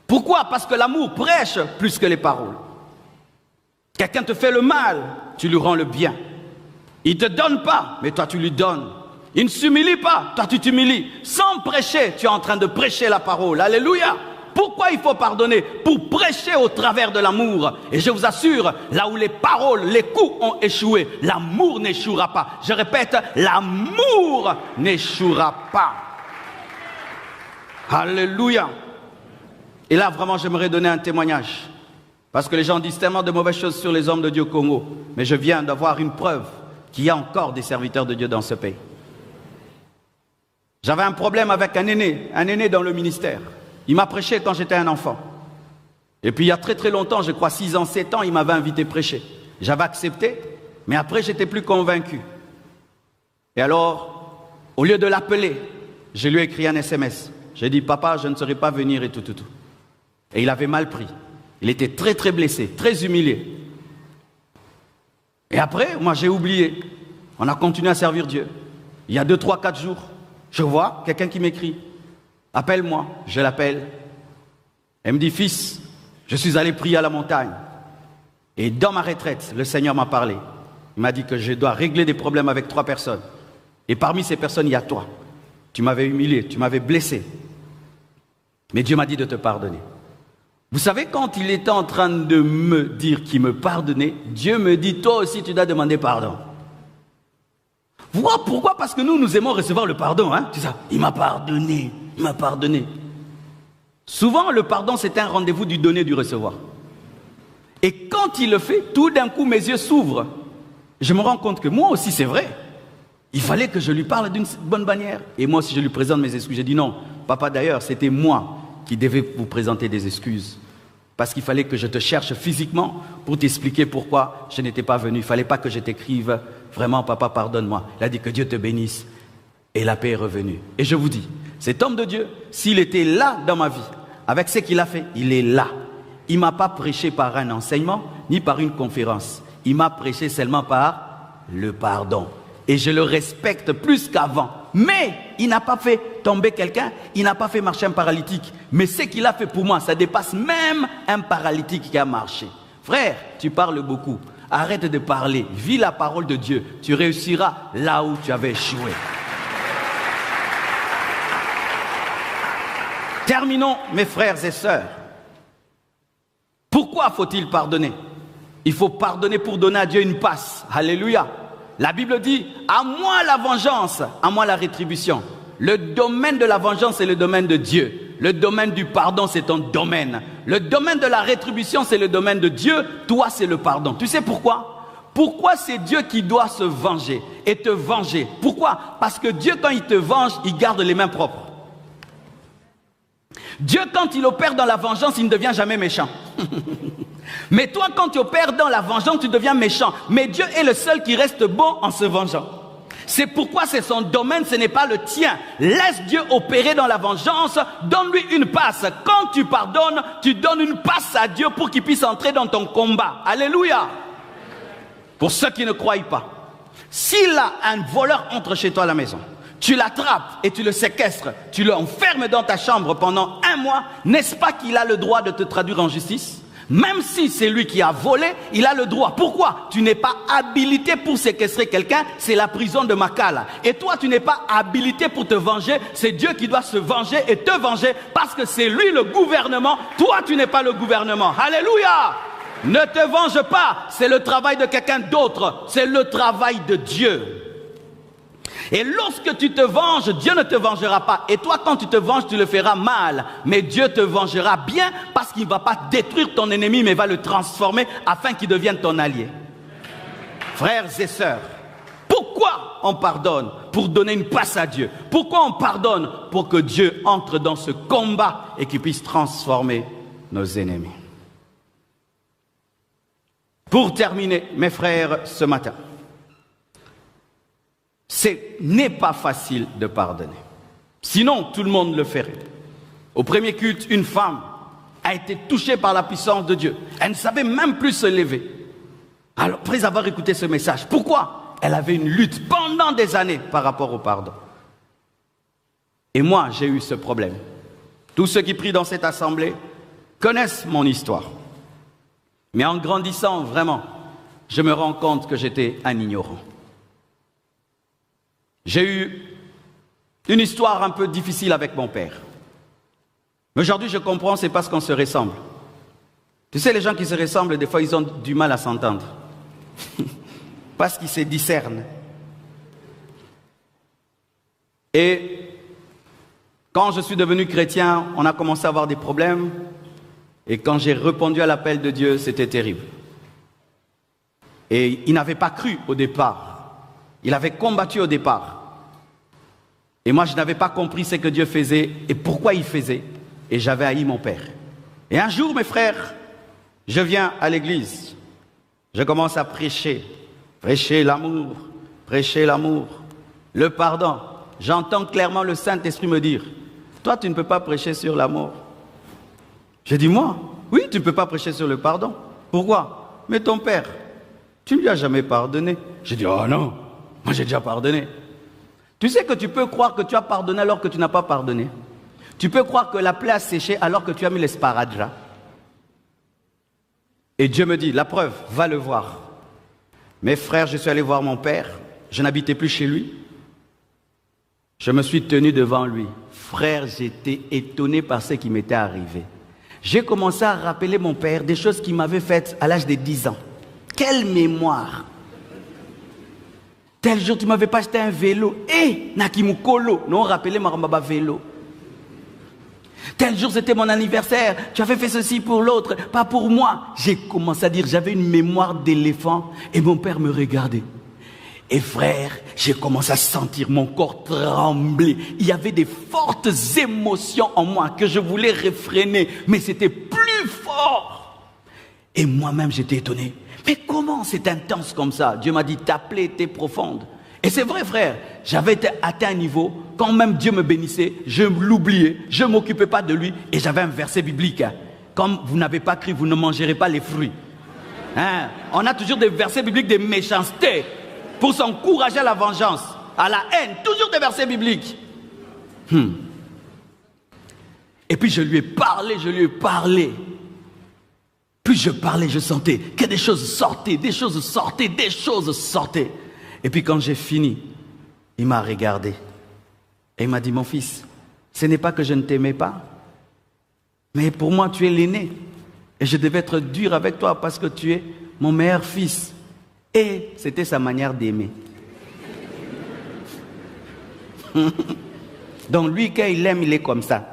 Pourquoi? Parce que l'amour prêche plus que les paroles. Quelqu'un te fait le mal, tu lui rends le bien. Il ne te donne pas, mais toi tu lui donnes. Il ne s'humilie pas, toi tu t'humilies. Sans prêcher, tu es en train de prêcher la parole. Alléluia! Pourquoi il faut pardonner? Pour prêcher au travers de l'amour. Et je vous assure, là où les paroles, les coups ont échoué, l'amour n'échouera pas. Je répète, l'amour n'échouera pas. Alléluia. Et là, vraiment, j'aimerais donner un témoignage. Parce que les gens disent tellement de mauvaises choses sur les hommes de Dieu au Congo. Mais je viens d'avoir une preuve qu'il y a encore des serviteurs de Dieu dans ce pays. J'avais un problème avec un aîné dans le ministère. Il m'a prêché quand j'étais un enfant. Et puis il y a très très longtemps, je crois 6 ans, 7 ans, il m'avait invité prêcher. J'avais accepté, mais après j'étais plus convaincu. Et alors, au lieu de l'appeler, je lui ai écrit un SMS. J'ai dit, papa, je ne saurais pas venir et tout. Et il avait mal pris. Il était très très blessé, très humilié. Et après, moi j'ai oublié. On a continué à servir Dieu. Il y a 2, 3, 4 jours, je vois quelqu'un qui m'écrit. Appelle-moi, je l'appelle. Elle me dit, fils, je suis allé prier à la montagne. Et dans ma retraite, le Seigneur m'a parlé. Il m'a dit que je dois régler des problèmes avec 3 personnes. Et parmi ces personnes, il y a toi. Tu m'avais humilié, tu m'avais blessé. Mais Dieu m'a dit de te pardonner. Vous savez, quand il était en train de me dire qu'il me pardonnait, Dieu me dit, toi aussi, tu dois demander pardon. Vous voyez pourquoi? Parce que nous aimons recevoir le pardon. Hein? C'est ça. Il m'a pardonné. Il m'a pardonné. Souvent, le pardon, c'est un rendez-vous du donner, du recevoir. Et quand il le fait, tout d'un coup, mes yeux s'ouvrent. Je me rends compte que moi aussi, c'est vrai. Il fallait que je lui parle d'une bonne manière. Et moi aussi, je lui présente mes excuses. J'ai dit non, papa, d'ailleurs, c'était moi qui devais vous présenter des excuses. Parce qu'il fallait que je te cherche physiquement pour t'expliquer pourquoi je n'étais pas venu. Il ne fallait pas que je t'écrive, vraiment, papa, pardonne-moi. Il a dit que Dieu te bénisse. Et la paix est revenue. Et je vous dis, cet homme de Dieu, s'il était là dans ma vie, avec ce qu'il a fait, il est là. Il ne m'a pas prêché par un enseignement, ni par une conférence. Il m'a prêché seulement par le pardon. Et je le respecte plus qu'avant. Mais il n'a pas fait tomber quelqu'un, il n'a pas fait marcher un paralytique. Mais ce qu'il a fait pour moi, ça dépasse même un paralytique qui a marché. Frère, tu parles beaucoup. Arrête de parler. Vis la parole de Dieu. Tu réussiras là où tu avais échoué. Terminons, mes frères et sœurs. Pourquoi faut-il pardonner? Il faut pardonner pour donner à Dieu une passe. Alléluia. La Bible dit, à moi la vengeance, à moi la rétribution. Le domaine de la vengeance, c'est le domaine de Dieu. Le domaine du pardon, c'est ton domaine. Le domaine de la rétribution, c'est le domaine de Dieu. Toi, c'est le pardon. Tu sais pourquoi? Pourquoi c'est Dieu qui doit se venger et te venger? Pourquoi? Parce que Dieu, quand il te venge, il garde les mains propres. Dieu, quand il opère dans la vengeance, il ne devient jamais méchant. Mais toi, quand tu opères dans la vengeance, tu deviens méchant. Mais Dieu est le seul qui reste bon en se vengeant. C'est pourquoi c'est son domaine, ce n'est pas le tien. Laisse Dieu opérer dans la vengeance, donne-lui une passe. Quand tu pardonnes, tu donnes une passe à Dieu pour qu'il puisse entrer dans ton combat. Alléluia. Pour ceux qui ne croient pas, si là, un voleur entre chez toi à la maison, tu l'attrapes et tu le séquestres, tu l'enfermes dans ta chambre pendant 1 mois, n'est-ce pas qu'il a le droit de te traduire en justice? Même si c'est lui qui a volé, il a le droit. Pourquoi? Tu n'es pas habilité pour séquestrer quelqu'un, c'est la prison de Makala. Et toi, tu n'es pas habilité pour te venger, c'est Dieu qui doit se venger et te venger parce que c'est lui le gouvernement, toi tu n'es pas le gouvernement. Alléluia! Ne te venge pas, c'est le travail de quelqu'un d'autre, c'est le travail de Dieu. Et lorsque tu te venges, Dieu ne te vengera pas. Et toi, quand tu te venges, tu le feras mal. Mais Dieu te vengera bien parce qu'il ne va pas détruire ton ennemi, mais va le transformer afin qu'il devienne ton allié. Frères et sœurs, pourquoi on pardonne? Pour donner une passe à Dieu. Pourquoi on pardonne? Pour que Dieu entre dans ce combat et qu'il puisse transformer nos ennemis. Pour terminer, mes frères, ce matin, ce n'est pas facile de pardonner. Sinon, tout le monde le ferait. Au premier culte, une femme a été touchée par la puissance de Dieu. Elle ne savait même plus se lever. Alors, après avoir écouté ce message, pourquoi? Elle avait une lutte pendant des années par rapport au pardon. Et moi, j'ai eu ce problème. Tous ceux qui prient dans cette assemblée connaissent mon histoire. Mais en grandissant, vraiment, je me rends compte que j'étais un ignorant. J'ai eu une histoire un peu difficile avec mon père. Mais aujourd'hui, je comprends, c'est parce qu'on se ressemble. Tu sais, les gens qui se ressemblent, des fois, ils ont du mal à s'entendre. Parce qu'ils se discernent. Et quand je suis devenu chrétien, on a commencé à avoir des problèmes. Et quand j'ai répondu à l'appel de Dieu, c'était terrible. Et il n'avait pas cru au départ. Il avait combattu au départ. Et moi, je n'avais pas compris ce que Dieu faisait et pourquoi il faisait. Et j'avais haï mon père. Et un jour, mes frères, je viens à l'église. Je commence à prêcher. Prêcher l'amour, le pardon. J'entends clairement le Saint-Esprit me dire, toi, tu ne peux pas prêcher sur l'amour. J'ai dit, moi, oui, tu ne peux pas prêcher sur le pardon. Pourquoi? Mais ton père, tu ne lui as jamais pardonné. J'ai dit, oh non, moi j'ai déjà pardonné. Tu sais que tu peux croire que tu as pardonné alors que tu n'as pas pardonné. Tu peux croire que la plaie a séché alors que tu as mis les sparadraps. Et Dieu me dit, la preuve, va le voir. Mes frères, je suis allé voir mon père. Je n'habitais plus chez lui. Je me suis tenu devant lui. Frère, j'étais étonné par ce qui m'était arrivé. J'ai commencé à rappeler mon père des choses qu'il m'avait faites à l'âge de 10 ans. Quelle mémoire! Tel jour, tu ne m'avais pas acheté un vélo. Nakimukolo, non, rappelez ma vélo. Tel jour, c'était mon anniversaire. Tu avais fait ceci pour l'autre, pas pour moi. J'ai commencé à dire, j'avais une mémoire d'éléphant et mon père me regardait. Et frère, j'ai commencé à sentir mon corps trembler. Il y avait des fortes émotions en moi que je voulais réfréner, mais c'était plus fort. Et moi-même, j'étais étonné. Mais comment c'est intense comme ça? Dieu m'a dit, ta plaie était profonde. Et c'est vrai, frère, j'avais atteint un niveau, quand même Dieu me bénissait, je l'oubliais, je ne m'occupais pas de lui, et j'avais un verset biblique. Comme vous n'avez pas cru, vous ne mangerez pas les fruits. On a toujours des versets bibliques de méchanceté, pour s'encourager à la vengeance, à la haine, toujours des versets bibliques. Et puis je lui ai parlé. Plus je parlais, je sentais que des choses sortaient. Et puis quand j'ai fini, il m'a regardé. Et il m'a dit, mon fils, ce n'est pas que je ne t'aimais pas, mais pour moi tu es l'aîné. Et je devais être dur avec toi parce que tu es mon meilleur fils. Et c'était sa manière d'aimer. Donc lui, quand il aime, il est comme ça.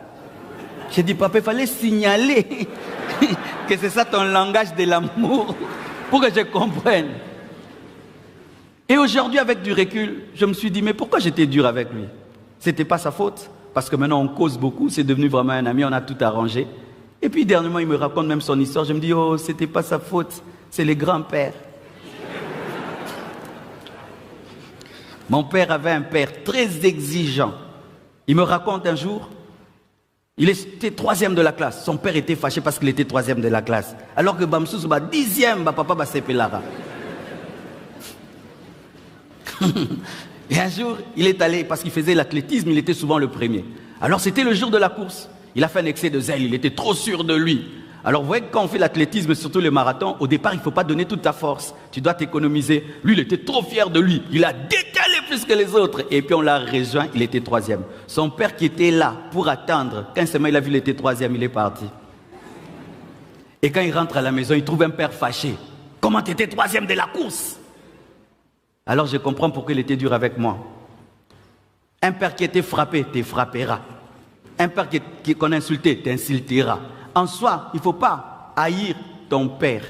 J'ai dit, papa, il fallait signaler que c'est ça ton langage de l'amour pour que je comprenne. Et aujourd'hui, avec du recul, je me suis dit, mais pourquoi j'étais dur avec lui? C'était pas sa faute, parce que maintenant on cause beaucoup, c'est devenu vraiment un ami, on a tout arrangé. Et puis dernièrement, il me raconte même son histoire, je me dis, oh, c'était pas sa faute, c'est les grands-pères. Mon père avait un père très exigeant. Il me raconte un jour, il était 3e de la classe. Son père était fâché parce qu'il était 3e de la classe. Alors que Bamsous, 10e, papa va s'épelara. Et un jour, il est allé, parce qu'il faisait l'athlétisme, il était souvent le premier. Alors c'était le jour de la course. Il a fait un excès de zèle, il était trop sûr de lui. Alors vous voyez, quand on fait l'athlétisme, surtout les marathons, au départ, il ne faut pas donner toute ta force. Tu dois t'économiser. Lui, il était trop fier de lui. Il a décalé plus que les autres. Et puis on l'a rejoint, il était 3e. Son père qui était là pour attendre, quand seulement il a vu qu'il était 3e, il est parti. Et quand il rentre à la maison, il trouve un père fâché. Comment tu étais 3e de la course? Alors je comprends pourquoi il était dur avec moi. Un père qui était frappé, te frappera. Un père qu'on a insulté, t'insultera. En soi, il ne faut pas haïr ton père.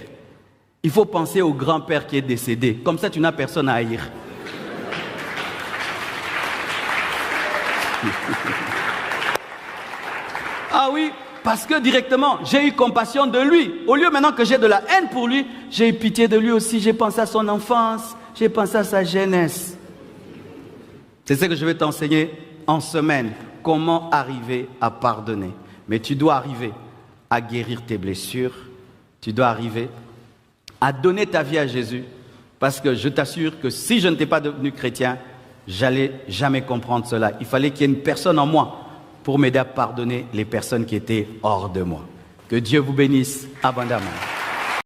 Il faut penser au grand-père qui est décédé. Comme ça, tu n'as personne à haïr. Ah oui, parce que directement, j'ai eu compassion de lui. Au lieu maintenant que j'ai de la haine pour lui, j'ai eu pitié de lui aussi. J'ai pensé à son enfance, j'ai pensé à sa jeunesse. C'est ce que je vais t'enseigner en semaine. Comment arriver à pardonner. Mais tu dois arriver à guérir tes blessures. Tu dois arriver à donner ta vie à Jésus. Parce que je t'assure que si je n'étais pas devenu chrétien, j'allais jamais comprendre cela. Il fallait qu'il y ait une personne en moi pour m'aider à pardonner les personnes qui étaient hors de moi. Que Dieu vous bénisse abondamment.